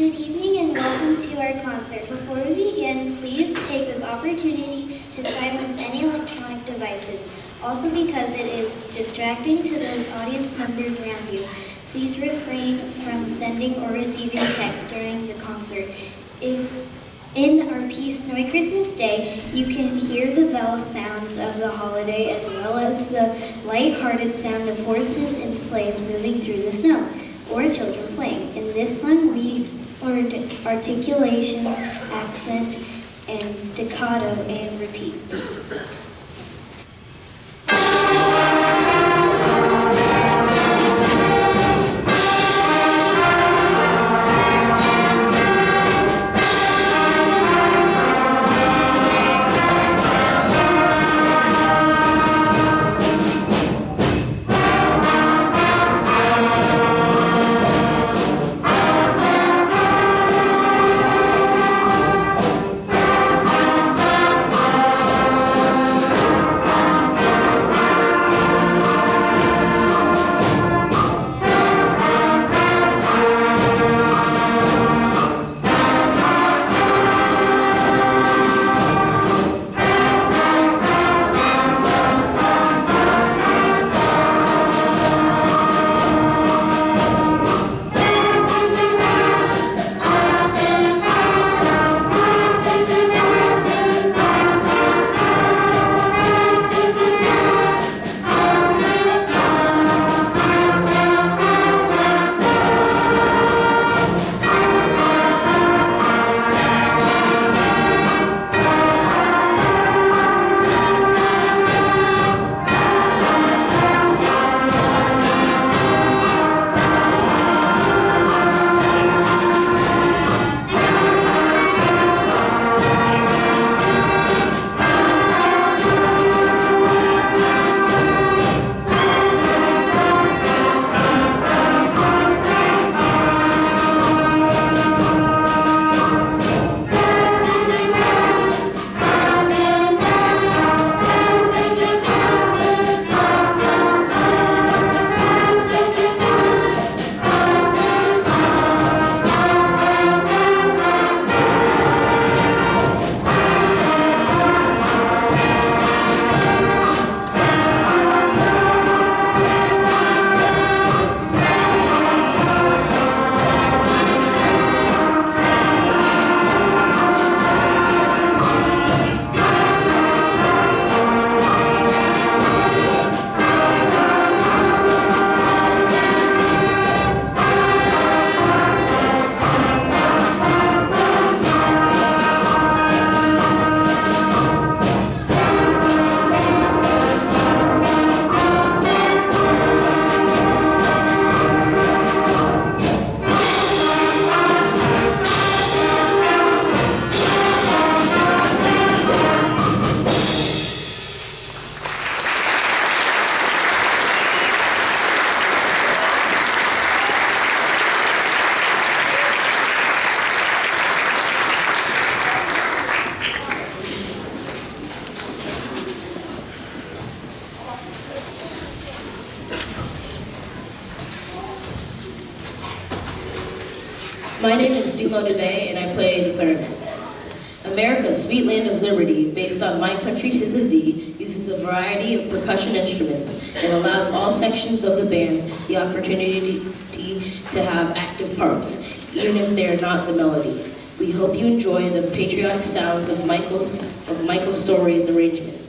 Good evening and welcome to our concert. Before we begin, please take this opportunity to silence any electronic devices. Also, because it is distracting to those audience members around you, please refrain from sending or receiving text during the concert. In our piece, Snowy Christmas Day, you can hear the bell sounds of the holiday as well as the light-hearted sound of horses and sleighs moving through the snow, or children playing. In this song, we learned articulations, accent, and staccato and repeats. My name is Dumo DeBay, and I play the clarinet. America, sweet land of liberty, based on My Country 'Tis of Thee, uses a variety of percussion instruments and allows all sections of the band the opportunity to have active parts, even if they are not the melody. We hope you enjoy the patriotic sounds of Michael Story's arrangement.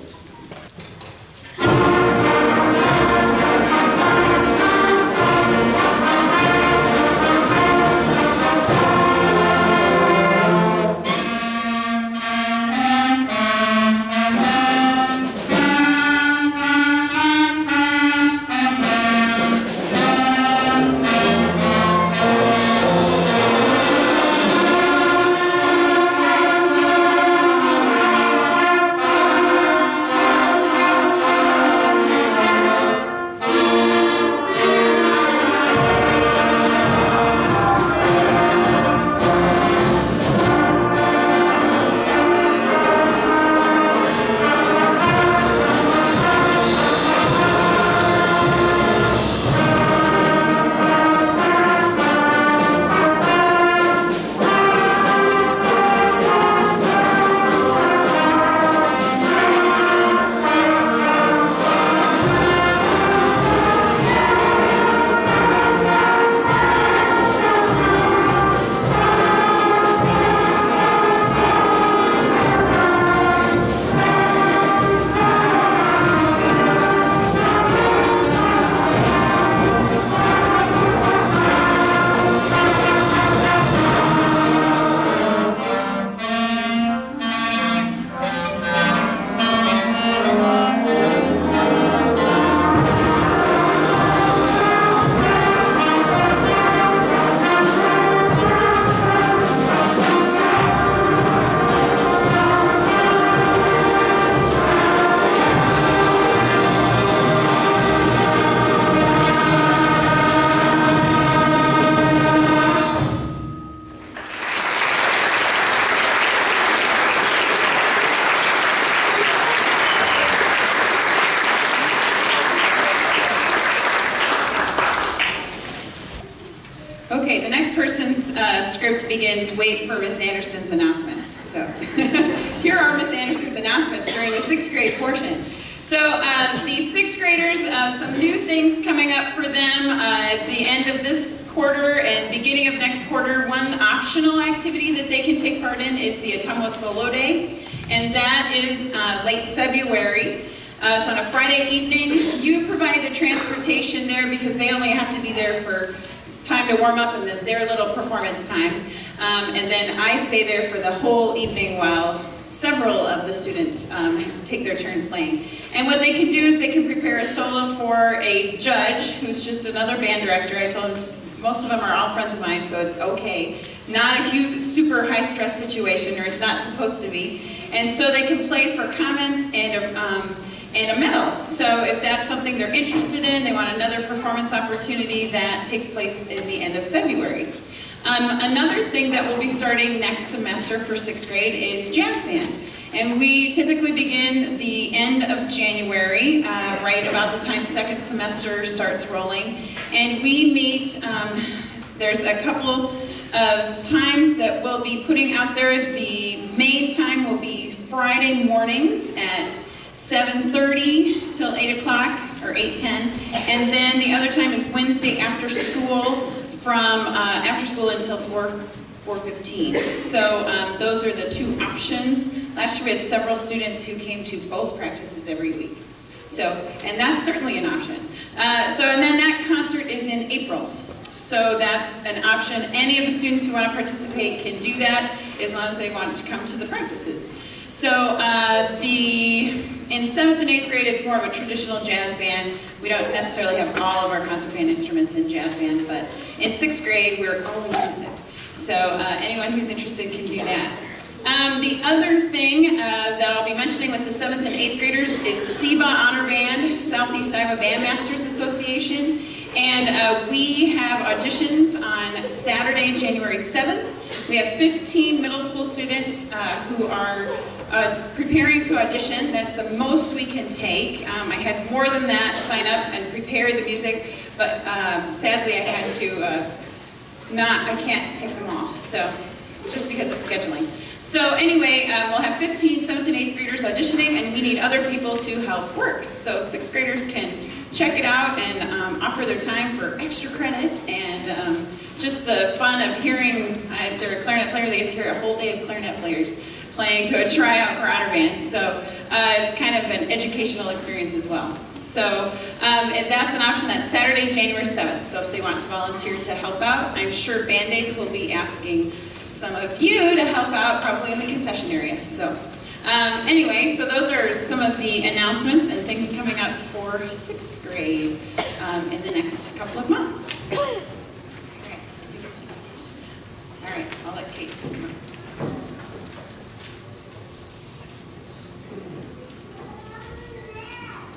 script begins, wait for Miss Anderson's announcements. So here are Miss Anderson's announcements during the 6th grade portion. So the 6th graders, some new things coming up for them at the end of this quarter and beginning of next quarter. One optional activity that they can take part in is the Ottumwa Solo Day, and that is late February. It's on a Friday evening. You provide the transportation there because they only have to be there for time to warm up and then their little performance time. And then I stay there for the whole evening while several of the students take their turn playing. And what they can do is they can prepare a solo for a judge who's just another band director. I told them most of them are all friends of mine, so it's okay. Not a huge, super high stress situation, or it's not supposed to be. And so they can play for comments and a medal. So if that's something they're interested in, they want another performance opportunity, that takes place at the end of February. Another thing that will be starting next semester for 6th grade is jazz band. And we typically begin the end of January, right about the time 2nd semester starts rolling. And we meet, there's a couple of times that we'll be putting out there. The main time will be Friday mornings at 7:30 till 8 o'clock, or 8:10. And then the other time is Wednesday after school, from after school until 4:15. So those are the two options. Last year we had several students who came to both practices every week. So, and that's certainly an option. And then that concert is in April. So that's an option. Any of the students who want to participate can do that as long as they want to come to the practices. So in 7th and 8th grade, it's more of a traditional jazz band. We don't necessarily have all of our concert band instruments in jazz band, but in 6th grade, we're all inclusive. So anyone who's interested can do that. The other thing that I'll be mentioning with the 7th and 8th graders is SIBA Honor Band, Southeast Iowa Bandmasters Association. And we have auditions on Saturday, January 7th. We have 15 middle school students who are preparing to audition. That's the most we can take. I had more than that sign up and prepare the music, but sadly I had to I can't take them all, so just because of scheduling. So anyway, we'll have 15 7th and 8th graders auditioning, and we need other people to help work. So 6th graders can check it out and offer their time for extra credit, and just the fun of hearing, if they're a clarinet player, they get to hear a whole day of clarinet players playing to a tryout for honor band. So it's kind of an educational experience as well. So and that's an option. That's Saturday, January 7th. So if they want to volunteer to help out, I'm sure Band-Aids will be asking some of you to help out, probably in the concession area. So anyway, so those are some of the announcements and things coming up for 6th grade in the next couple of months. All right, I'll let Kate take them.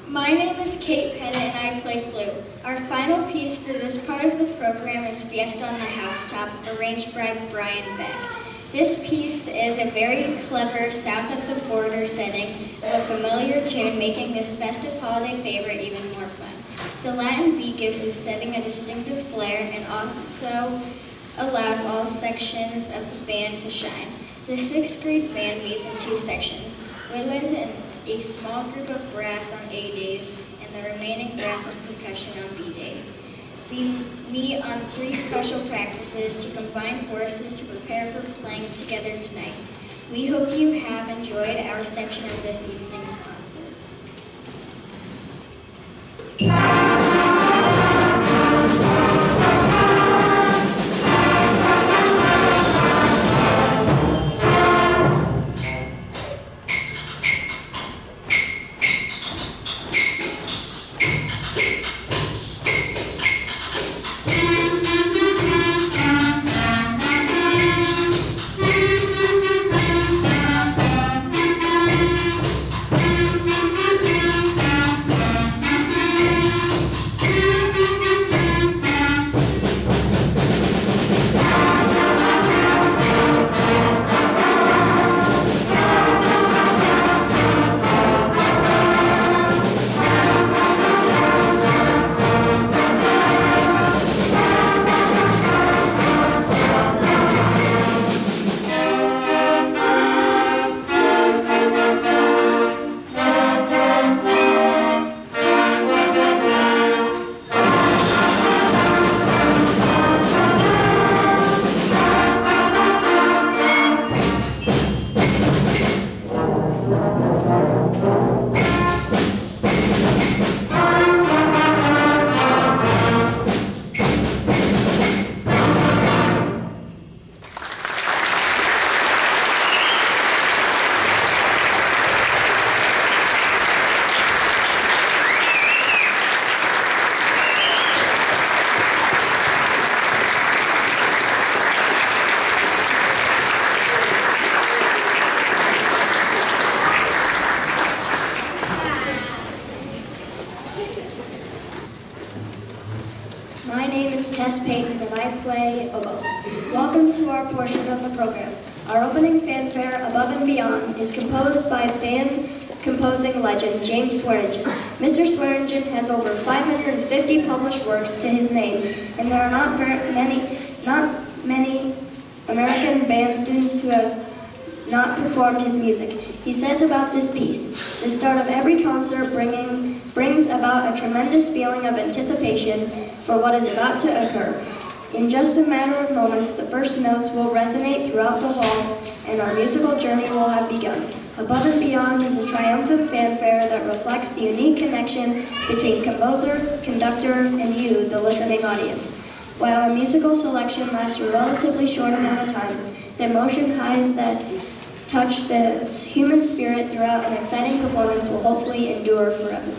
My name is Kate Pettit and I play flute. Our final piece for this part of the program is Fiesta on the Housetop, arranged by Brian Beck. This piece is a very clever south of the border setting of a familiar tune, making this festive holiday favorite even more fun. The Latin beat gives this setting a distinctive flair and also allows all sections of the band to shine. The 6th grade band meets in 2 sections, woodwinds and a small group of brass on A days, and the remaining brass and percussion on B days. We meet on 3 special practices to combine forces to prepare for playing together tonight. We hope you have enjoyed our section of this evening's concert. name is Tess Payton and I play oboe. Welcome to our portion of the program. Our opening fanfare, Above and Beyond, is composed by band composing legend James Swearingen. Mr. Swearingen has over 550 published works to his name, and there are not many American band students who have not performed his music. He says about this piece, the start of every concert brings about a tremendous feeling of anticipation for what is about to occur. In just a matter of moments, the first notes will resonate throughout the hall, and our musical journey will have begun. Above and Beyond is a triumphant fanfare that reflects the unique connection between composer, conductor, and you, the listening audience. While our musical selection lasts a relatively short amount of time, the emotion highs that touch the human spirit throughout an exciting performance will hopefully endure forever.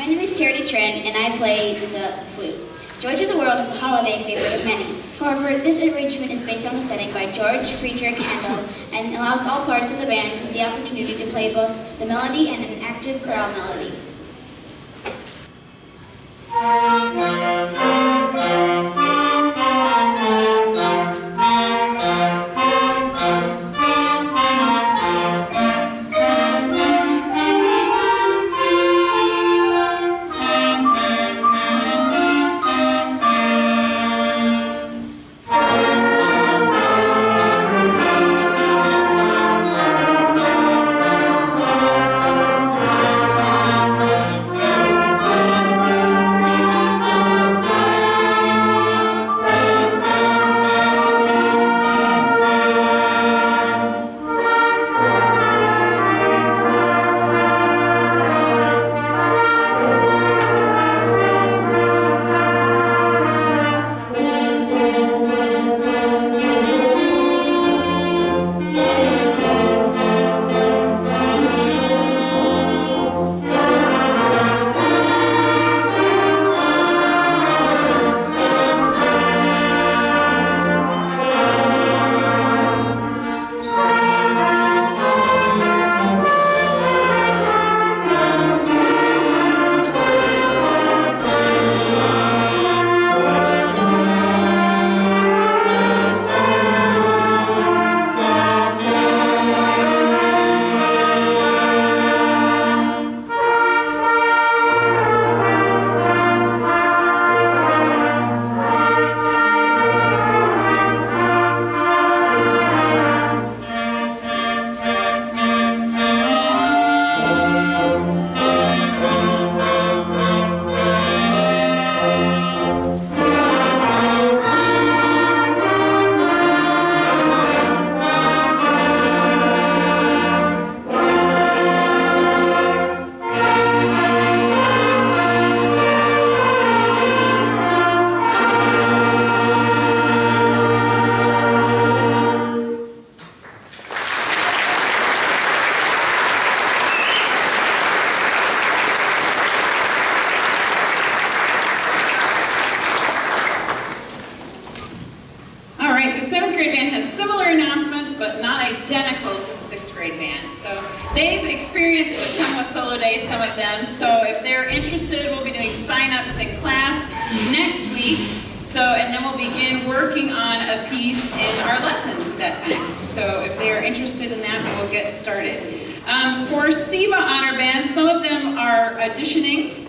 My name is Charity Trent, and I play the flute. Joy to the World is a holiday favorite of many. However, this arrangement is based on a setting by George Friedrich Handel and allows all parts of the band the opportunity to play both the melody and an active chorale melody. identical to the 6th grade band. So they've experienced Wetumpka Solo Day, some of them. So if they're interested, we'll be doing sign-ups in class next week. So, and then we'll begin working on a piece in our lessons at that time. So if they are interested in that, we'll get started. For SEBA Honor Band, some of them are auditioning,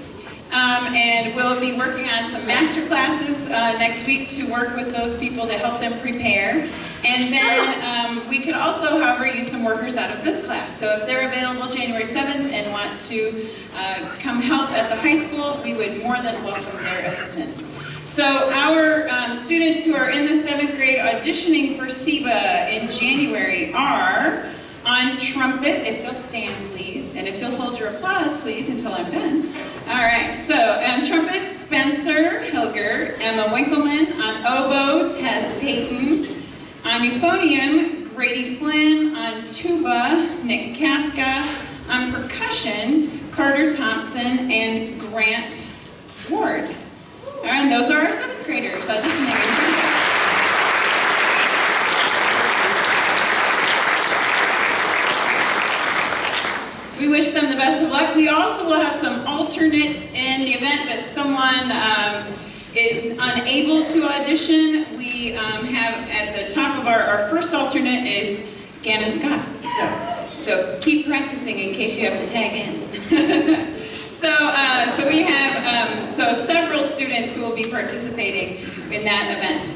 and we'll be working on some master classes next week to work with those people to help them prepare. And then we could also, however, use some workers out of this class. So if they're available January 7th and want to come help at the high school, we would more than welcome their assistance. So our students who are in the 7th grade auditioning for SEBA in January are on trumpet, if they'll stand please, and if you'll hold your applause please until I'm done. All right, so on trumpet, Spencer Hilger, Emma Winkleman. On oboe, Tess Payton. On euphonium, Grady Flynn. On tuba, Nick Casca. On percussion, Carter Thompson and Grant Ward. All right, and those are our 7th graders auditioning in trumpet. We wish them the best of luck. We also will have some alternates in the event that someone is unable to audition. We have at the top of our first alternate is Gannon Scott. So keep practicing in case you have to tag in. So we have several students who will be participating in that event.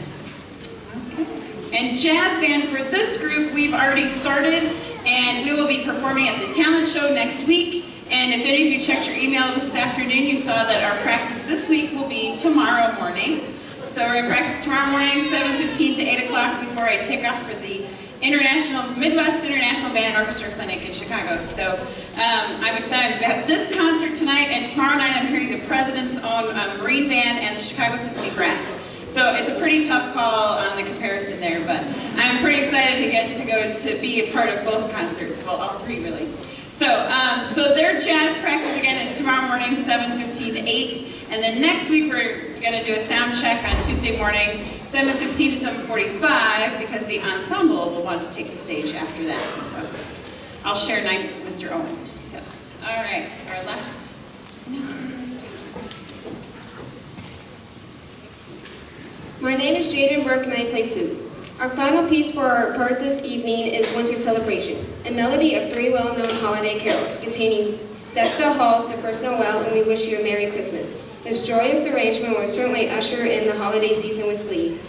Okay. And jazz band for this group, we've already started, and we will be performing at the talent show next week. And if any of you checked your email this afternoon, you saw that our practice this week will be tomorrow morning. So we're in practice tomorrow morning, 7:15 to 8 o'clock before I take off for the Midwest International Band and Orchestra Clinic in Chicago. So I'm excited about this concert tonight, and tomorrow night I'm hearing the President's Own Marine Band and the Chicago Symphony Brass. So it's a pretty tough call on the comparison there, but I'm pretty excited to get to go to be a part of both concerts. Well, all three really. So their jazz practice again is tomorrow morning, 7:15 to 8. And then next week we're going to do a sound check on Tuesday morning, 7:15 to 7:45, because the ensemble will want to take the stage after that. So I'll share nice with Mr. Owen. So, all right, our last announcement. My name is Jaden Burke and I play flute. Our final piece for our part this evening is Winter Celebration, a melody of 3 well-known holiday carols containing Deck the Halls, The First Noel, and We Wish You a Merry Christmas. This joyous arrangement will certainly usher in the holiday season with glee.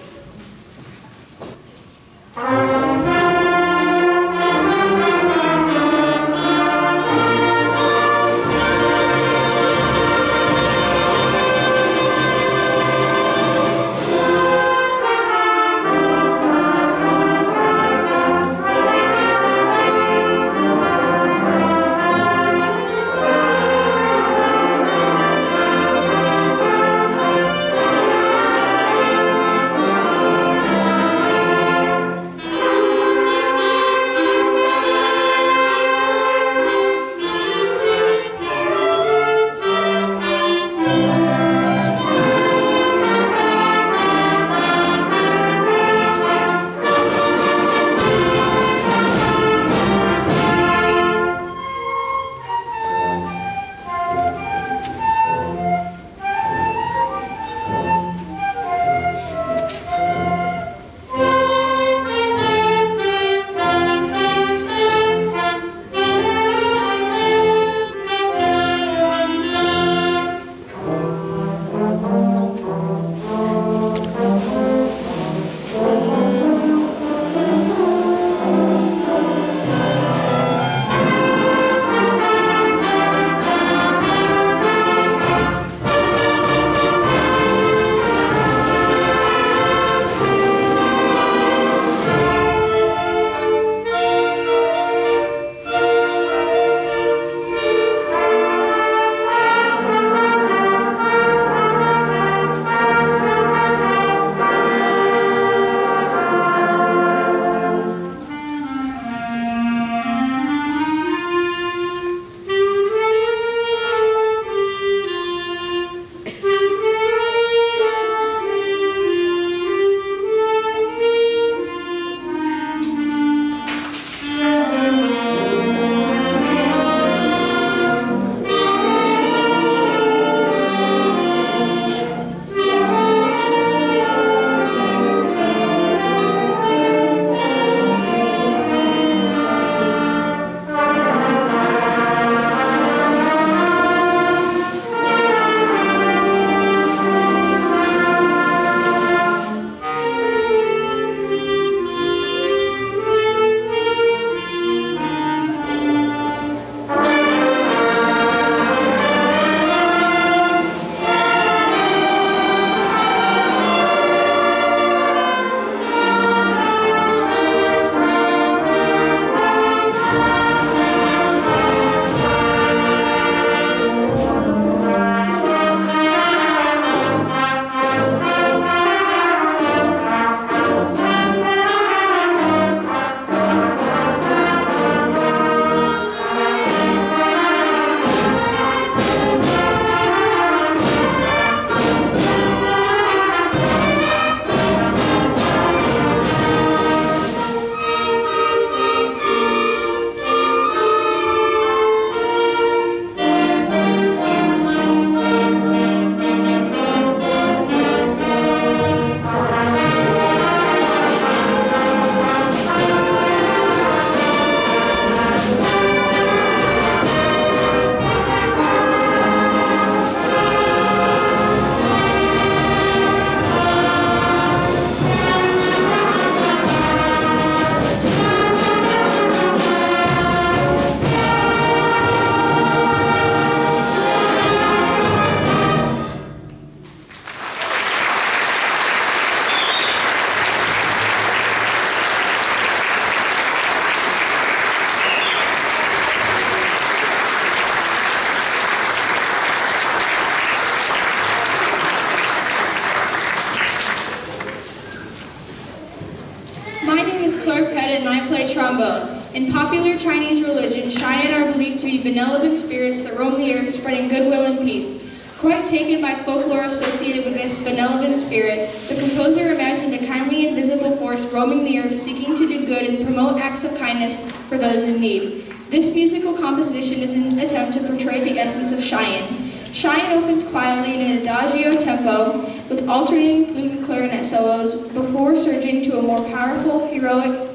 I play trombone. In popular Chinese religion, Cheyenne are believed to be benevolent spirits that roam the earth spreading goodwill and peace. Quite taken by folklore associated with this benevolent spirit, the composer imagined a kindly invisible force roaming the earth seeking to do good and promote acts of kindness for those in need. This musical composition is an attempt to portray the essence of Cheyenne. Cheyenne opens quietly in an adagio tempo with alternating flute and clarinet solos before surging to a more powerful, heroic,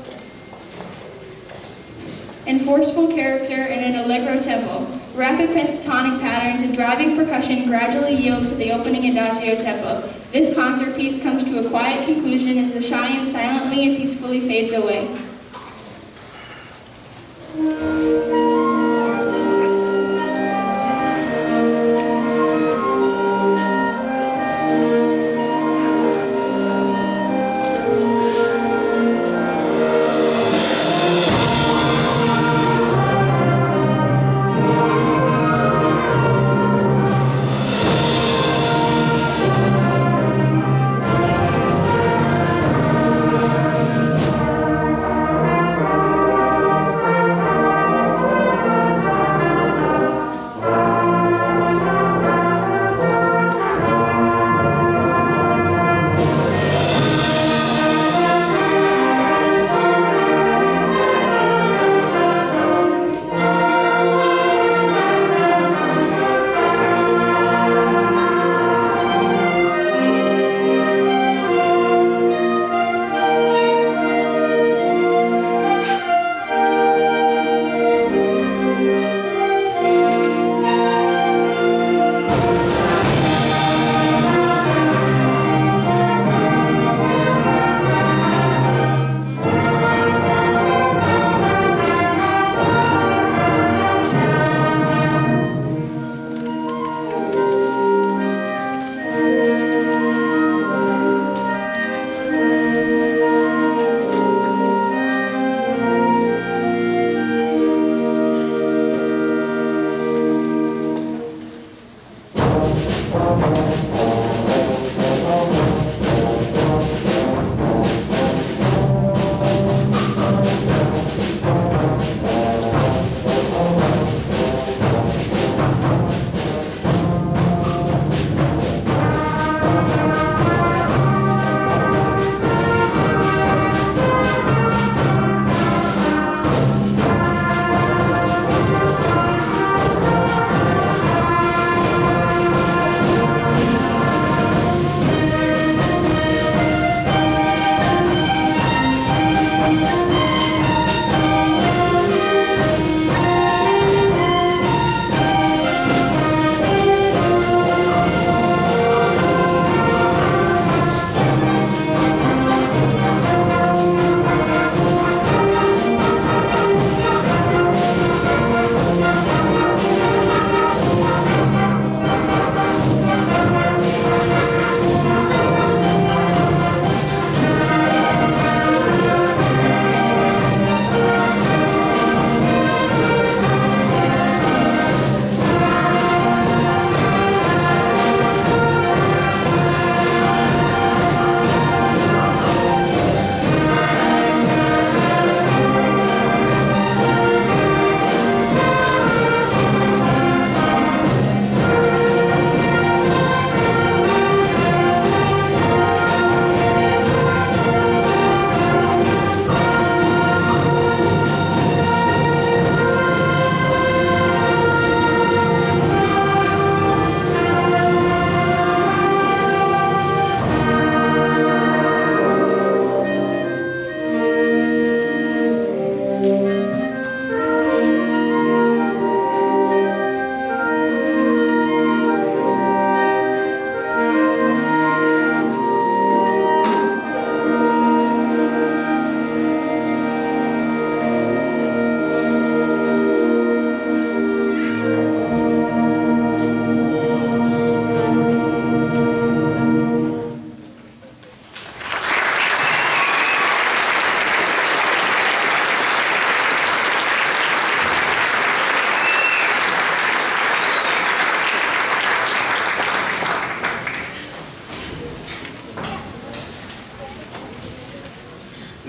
and forceful character in an allegro tempo. Rapid pentatonic patterns and driving percussion gradually yield to the opening adagio tempo. This concert piece comes to a quiet conclusion as the Cheyenne silently and peacefully fades away.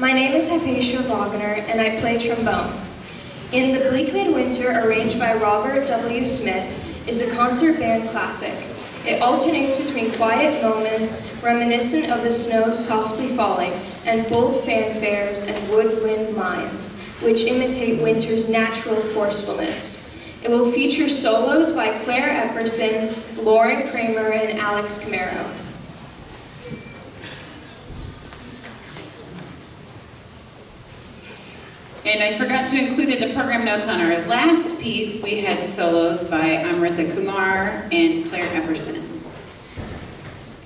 My name is Hypatia Wagner, and I play trombone. In the Bleak Midwinter, arranged by Robert W. Smith, is a concert band classic. It alternates between quiet moments reminiscent of the snow softly falling and bold fanfares and woodwind lines, which imitate winter's natural forcefulness. It will feature solos by Claire Epperson, Lauren Kramer, and Alex Camaro. And I forgot to include in the program notes on our last piece, we had solos by Amrita Kumar and Claire Epperson,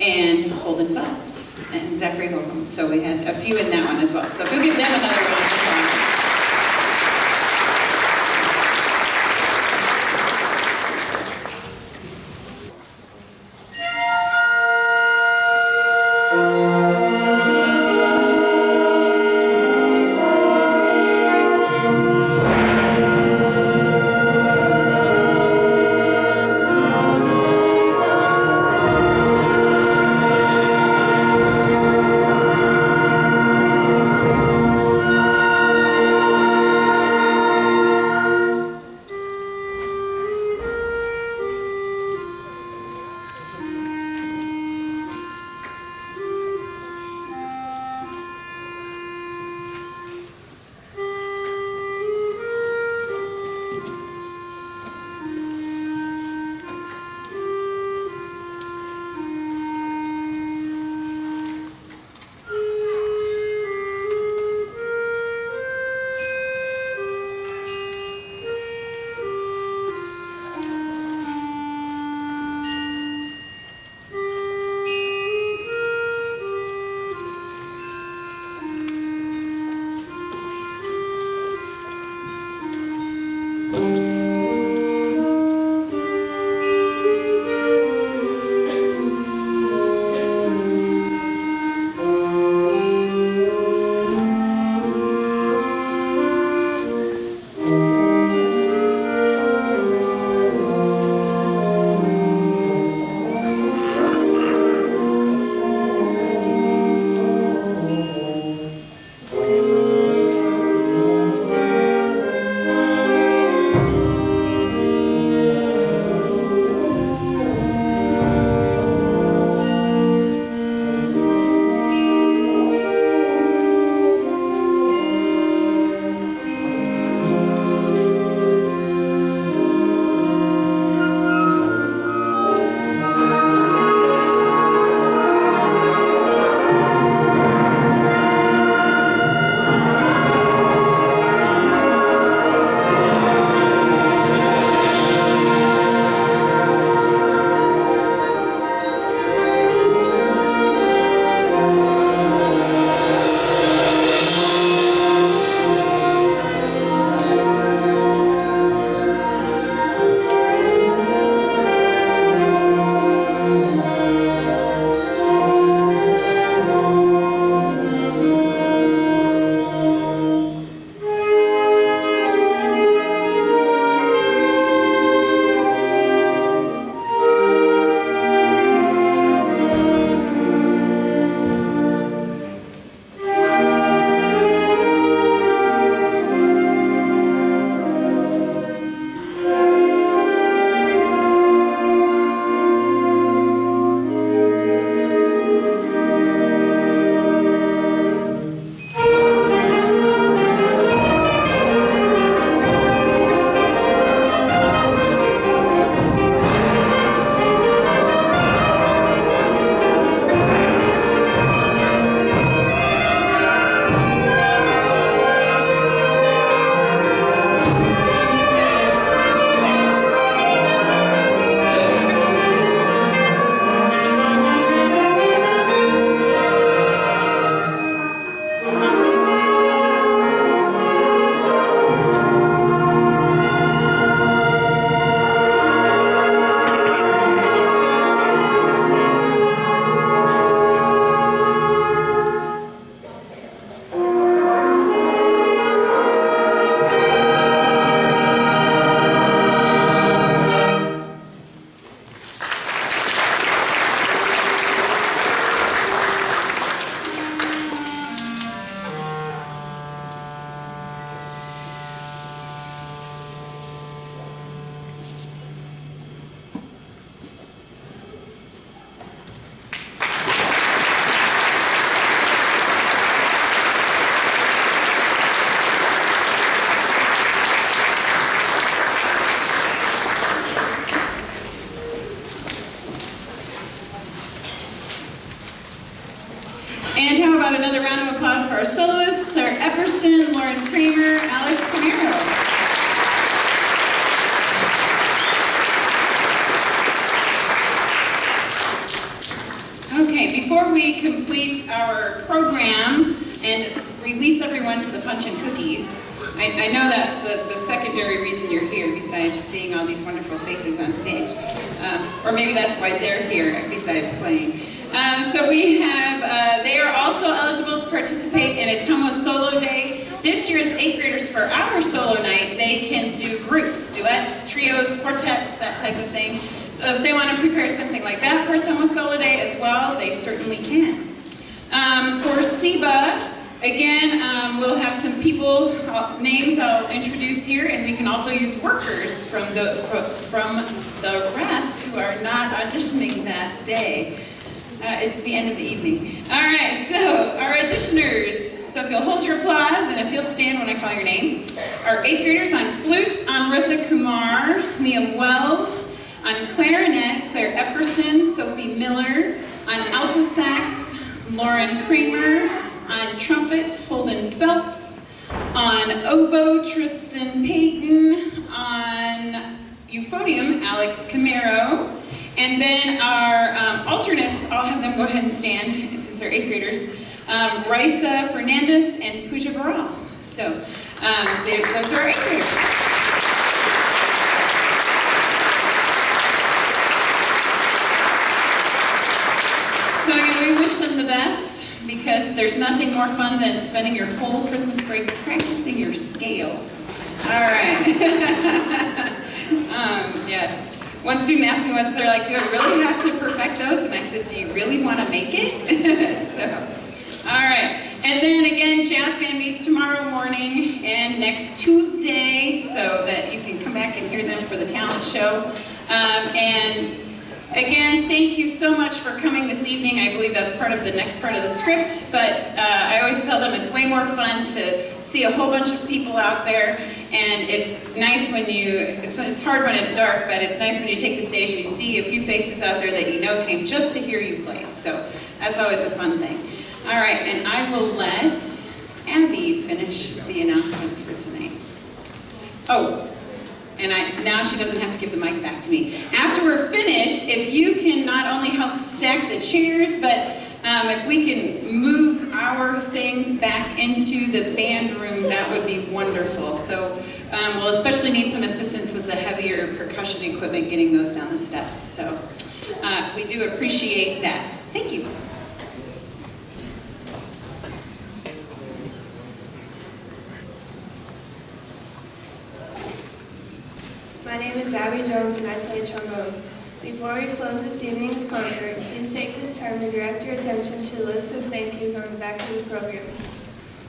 and Holden Phelps and Zachary Holcomb. So we had a few in that one as well. So if you'll give them another round of applause. And how about another round of applause for our soloists, Claire Epperson, Lauren Kramer, Alex Camero. Okay, before we complete our program and release everyone to the punch and cookies, I know that's the secondary reason you're here, besides seeing all these wonderful faces on stage. Or maybe that's why they're here, besides playing. So we have, they are also eligible to participate in a TOMO Solo Day. This year's 8th graders, for our solo night, they can do groups, duets, trios, quartets, that type of thing. So if they want to prepare something like that for a TOMO Solo Day as well, they certainly can. For SIBA, again, we'll have some people, names I'll introduce here, and we can also use workers from the rest who are not auditioning that day. It's the end of the evening. All right, so our auditioners. So if you'll hold your applause, and if you'll stand when I call your name. Our 8th graders on flute, Amrita Kumar, Liam Wells. On clarinet, Claire Epperson, Sophie Miller. On alto sax, Lauren Kramer. On trumpet, Holden Phelps. On oboe, Tristan Payton. On euphonium, Alex Camero. And then our alternates, I'll have them go ahead and stand since they're 8th graders. Raisa Fernandez and Pooja Baral. So those are our 8th graders. So again, we wish them the best, because there's nothing more fun than spending your whole Christmas break practicing your scales. All right. Yes. One student asked me once, they're like, do I really have to perfect those? And I said, do you really want to make it? So, all right. And then again, jazz band meets tomorrow morning and next Tuesday, so that you can come back and hear them for the talent show. And again, thank you so much for coming this evening. I believe that's part of the next part of the script, but I always tell them it's way more fun to see a whole bunch of people out there, and it's nice when it's hard when it's dark, but it's nice when you take the stage and you see a few faces out there that you know came just to hear you play. So that's always a fun thing. All right, and I will let Abby finish the announcements for tonight. Oh. And now she doesn't have to give the mic back to me. After we're finished, if you can not only help stack the chairs, but if we can move our things back into the band room, that would be wonderful. So we'll especially need some assistance with the heavier percussion equipment, getting those down the steps. So we do appreciate that. Thank you. My name is Abby Jones and I play trombone. Before we close this evening's concert, please take this time to direct your attention to the list of thank yous on the back of the program.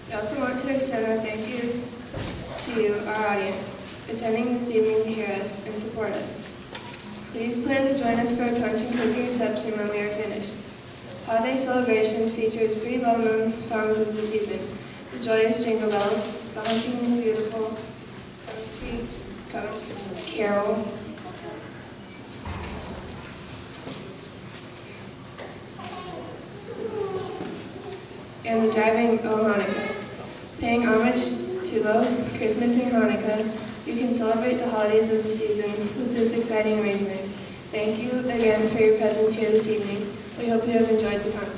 We also want to extend our thank yous to you, our audience, attending this evening to hear us and support us. Please plan to join us for a punch and cookie reception when we are finished. Holiday Celebrations features 3 well-known songs of the season: The Joyous Jingle Bells, The Hunting and the Beautiful, Carol, and The Driving O Hanukkah. Paying homage to both Christmas and Hanukkah, you can celebrate the holidays of the season with this exciting arrangement. Thank you again for your presence here this evening. We hope you have enjoyed the concert.